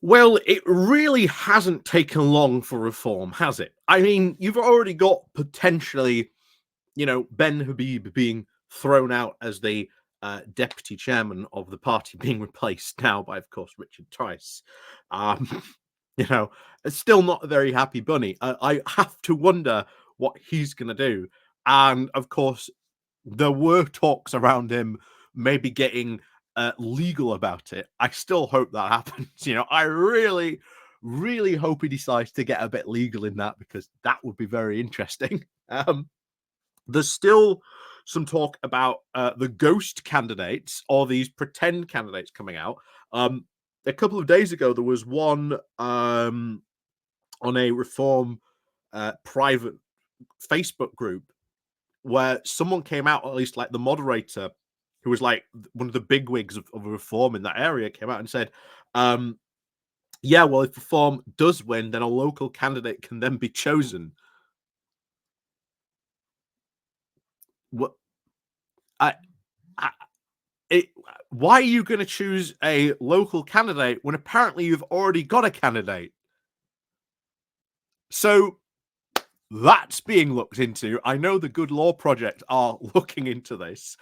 Well, it really hasn't taken long for reform, has it? I mean, you've already got potentially, Ben Habib being thrown out as the deputy chairman of the party, being replaced now by, of course, Richard Tice. Um, you know, it's still not a very happy bunny. I have to wonder what he's going to do. And of course, there were talks around him maybe getting legal about it. I still hope that happens. I really, really hope he decides to get a bit legal in that, because that would be very interesting. There's still some talk about the ghost candidates, or these pretend candidates coming out. A couple of days ago, there was one on a reform private Facebook group where someone came out, at least like the moderator, who was like one of the bigwigs of reform in that area, came out and said, yeah, well, if reform does win, then a local candidate can then be chosen. What I, I it, why are you going to choose a local candidate when apparently you've already got a candidate? So that's being looked into. I know the Good Law Project are looking into this.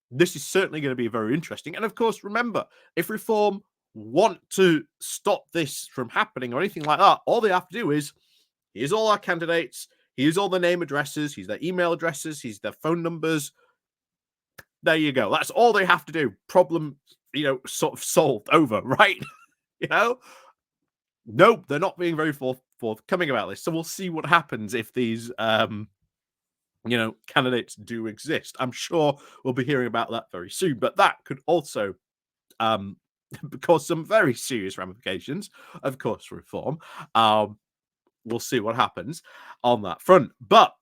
This is certainly going to be very interesting. And of course, remember, if Reform want to stop this from happening or anything like that, all they have to do is, here's all our candidates, here's all the name addresses, here's their email addresses, here's their phone numbers. There you go. That's all they have to do. Problem, sort of solved, over, right? Nope, they're not being very forthcoming about this. So we'll see what happens if these candidates do exist. I'm sure we'll be hearing about that very soon, but that could also cause some very serious ramifications, of course, for reform. We'll see what happens on that front. But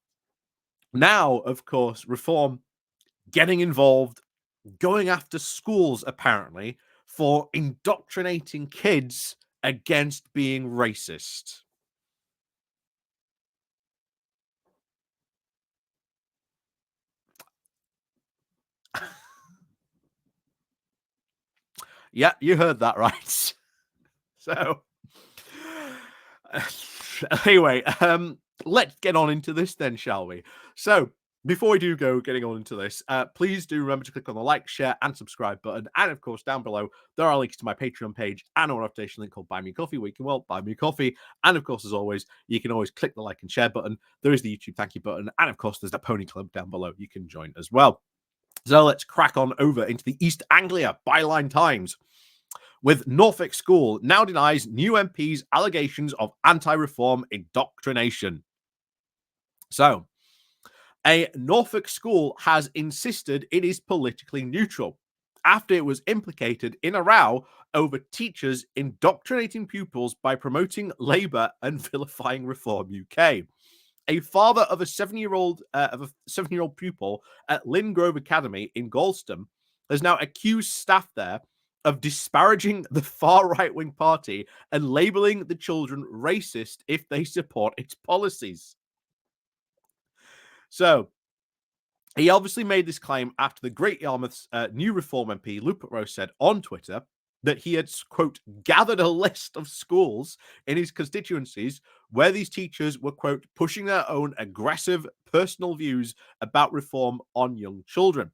now, of course, reform getting involved, going after schools, apparently, for indoctrinating kids against being racist. Yeah, you heard that right. So, anyway, let's get on into this then, shall we? So, before we do go getting on into this, please do remember to click on the like, share, and subscribe button. And of course, down below, there are links to my Patreon page and an notification link called Buy Me Coffee, where you can, buy me coffee. And of course, as always, you can always click the like and share button. There is the YouTube thank you button. And of course, there's that pony club down below you can join as well. So let's crack on over into the East Anglia Byline Times. With Norfolk School now denies new MP's allegations of anti-reform indoctrination. So, a Norfolk school has insisted it is politically neutral after it was implicated in a row over teachers indoctrinating pupils by promoting Labour and vilifying Reform UK. A father of a 7-year-old pupil at Lynn Grove Academy in Gorleston has now accused staff there of disparaging the far right-wing party and labeling the children racist if they support its policies. So, he obviously made this claim after the Great Yarmouth's new Reform MP, Rupert Lowe, said on Twitter that he had, quote, gathered a list of schools in his constituencies where these teachers were, quote, pushing their own aggressive personal views about reform on young children.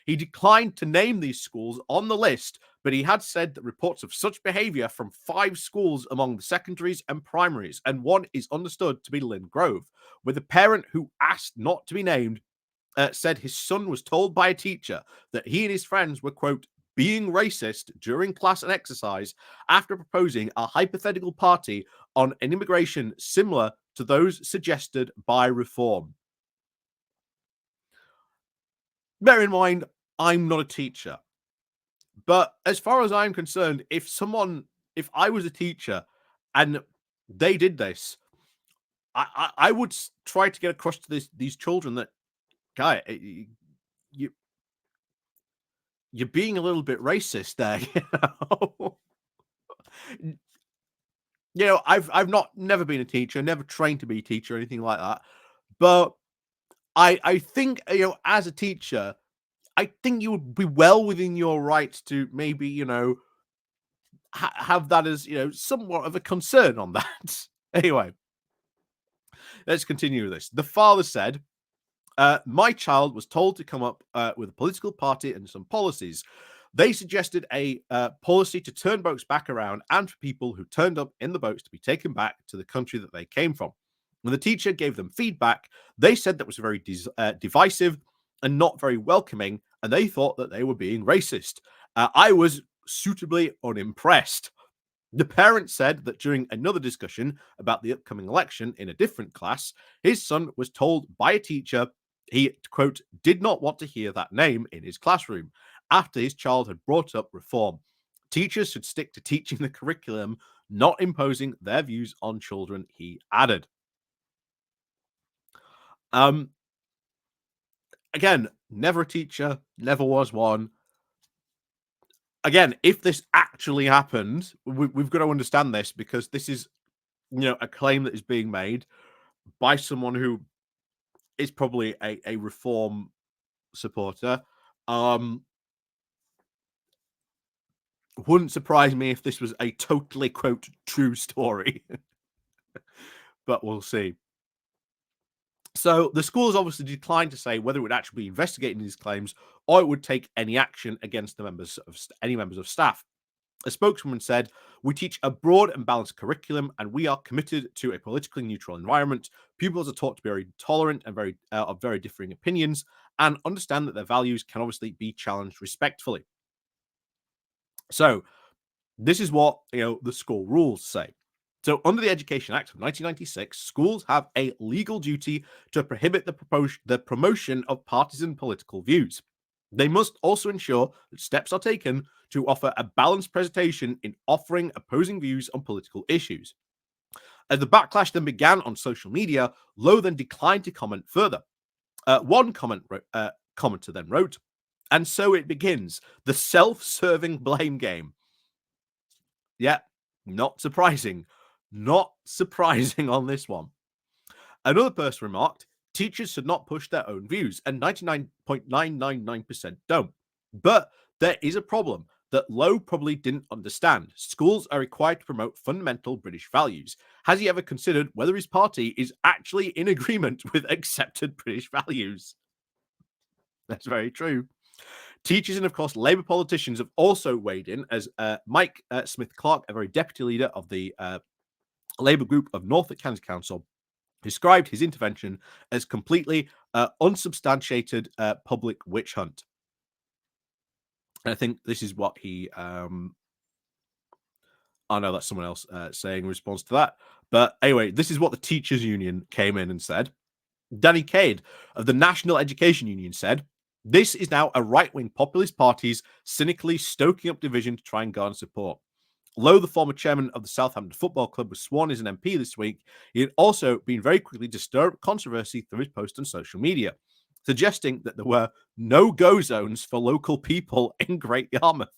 He declined to name these schools on the list, but he had said that reports of such behavior from 5 schools among the secondaries and primaries, and one is understood to be Lynn Grove, with a parent who asked not to be named said his son was told by a teacher that he and his friends were, quote, being racist during class and exercise after proposing a hypothetical party on an immigration similar to those suggested by Reform. Bear in mind, I'm not a teacher. But as far as I'm concerned, if I was a teacher and they did this, I would try to get across to these children that, guy, you're being a little bit racist there. I've never been a teacher, never trained to be a teacher or anything like that. But I think, as a teacher, I think you would be well within your rights to maybe, have that as, somewhat of a concern on that. Anyway, let's continue with this. The father said, my child was told to come up with a political party and some policies. They suggested a policy to turn boats back around and for people who turned up in the boats to be taken back to the country that they came from. When the teacher gave them feedback, they said that was very divisive and not very welcoming, and they thought that they were being racist. I was suitably unimpressed. The parent said that during another discussion about the upcoming election in a different class, his son was told by a teacher he, quote, did not want to hear that name in his classroom after his child had brought up reform. Teachers should stick to teaching the curriculum, not imposing their views on children, he added. Again, never a teacher, never was one. Again, if this actually happened, we've got to understand this, because this is, a claim that is being made by someone who is probably a reform supporter. Wouldn't surprise me if this was a totally, quote, true story. But we'll see. So the school has obviously declined to say whether it would actually be investigating these claims or it would take any action against any members of staff. A spokeswoman said, we teach a broad and balanced curriculum, and we are committed to a politically neutral environment. Pupils are taught to be very tolerant and of very differing opinions, and understand that their values can obviously be challenged respectfully. So this is what the school rules say. So under the Education Act of 1996, schools have a legal duty to prohibit the promotion of partisan political views. They must also ensure that steps are taken to offer a balanced presentation in offering opposing views on political issues. As the backlash then began on social media, Lowe then declined to comment further. One commenter then wrote, and so it begins, the self-serving blame game. Yeah, not surprising. Not surprising on this one. Another person remarked, teachers should not push their own views, and 99.999% don't. But there is a problem that Lowe probably didn't understand. Schools are required to promote fundamental British values. Has he ever considered whether his party is actually in agreement with accepted British values? That's very true. Teachers and, of course, Labour politicians have also weighed in, as Mike Smith-Clark, a very deputy leader of the Labour group of Norfolk County Council, described his intervention as completely unsubstantiated public witch hunt. And I think this is what he... oh, no, that's someone else saying in response to that. But anyway, this is what the Teachers Union came in and said. Danny Cade of the National Education Union said, this is now a right-wing populist parties cynically stoking up division to try and garner support. Lowe, the former chairman of the Southampton Football Club, was sworn as an MP this week. He had also been very quickly to stir up controversy through his post on social media, suggesting that there were no-go zones for local people in Great Yarmouth.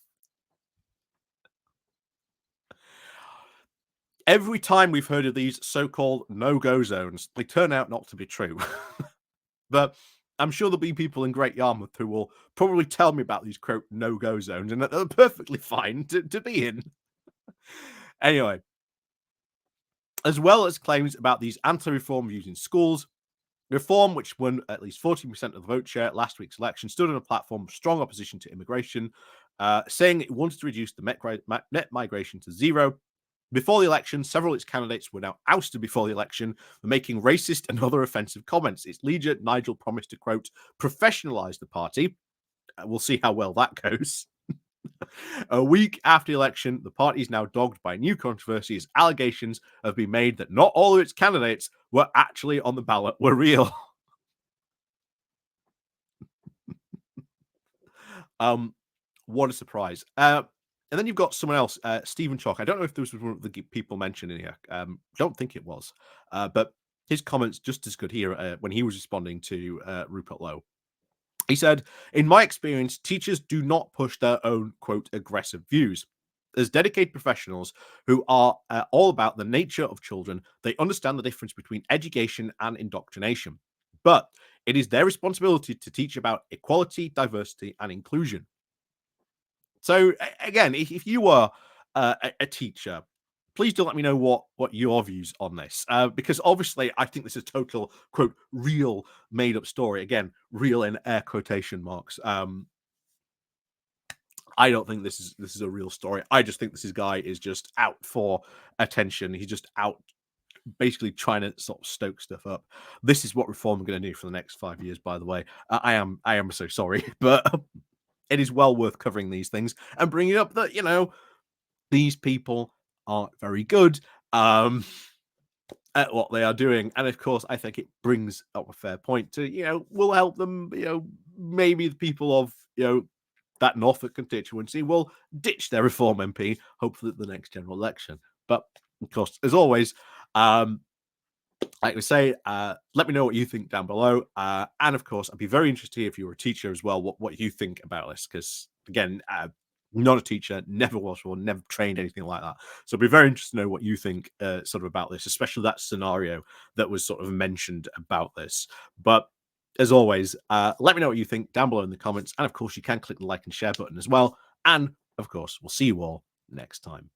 Every time we've heard of these so-called no-go zones, they turn out not to be true. But I'm sure there'll be people in Great Yarmouth who will probably tell me about these, quote, no-go zones, and that they're perfectly fine to be in. Anyway, as well as claims about these anti-reform views in schools, Reform, which won at least 14% of the vote share at last week's election, stood on a platform of strong opposition to immigration, saying it wanted to reduce the net migration to zero. Before the election, several of its candidates were now ousted before the election for making racist and other offensive comments. Its leader, Nigel, promised to, quote, professionalise the party. We'll see how well that goes. A week after the election, the party is now dogged by new controversy as allegations have been made that not all of its candidates were actually on the ballot were real. What a surprise. And then you've got someone else, Stephen Chalk. I don't know if this was one of the people mentioned in here. Don't think it was. But his comments just as good here when he was responding to Rupert Lowe. He said, in my experience, teachers do not push their own, quote, aggressive views. As dedicated professionals who are all about the nature of children, they understand the difference between education and indoctrination. But it is their responsibility to teach about equality, diversity, and inclusion. So, again, if you were a teacher, please do let me know what your views on this, because obviously I think this is total quote real made up story. Again, real in air quotation marks. I don't think this is a real story. I just think this guy is just out for attention. He's just out basically trying to sort of stoke stuff up. This is what reform are going to do for the next 5 years, by the way. I am so sorry, but it is well worth covering these things and bringing up that, these people aren't very good at what they are doing. And of course, I think it brings up a fair point to, will help them, maybe the people of, that Norfolk constituency will ditch their Reform MP, hopefully at the next general election. But of course, as always, like we say, let me know what you think down below. And of course, I'd be very interested to hear if you're a teacher as well, what you think about this. Because again, not a teacher, never was one, never trained anything like that. So I'd be very interested to know what you think sort of about this, especially that scenario that was sort of mentioned about this. But as always, let me know what you think down below in the comments. And of course, you can click the like and share button as well. And of course, we'll see you all next time.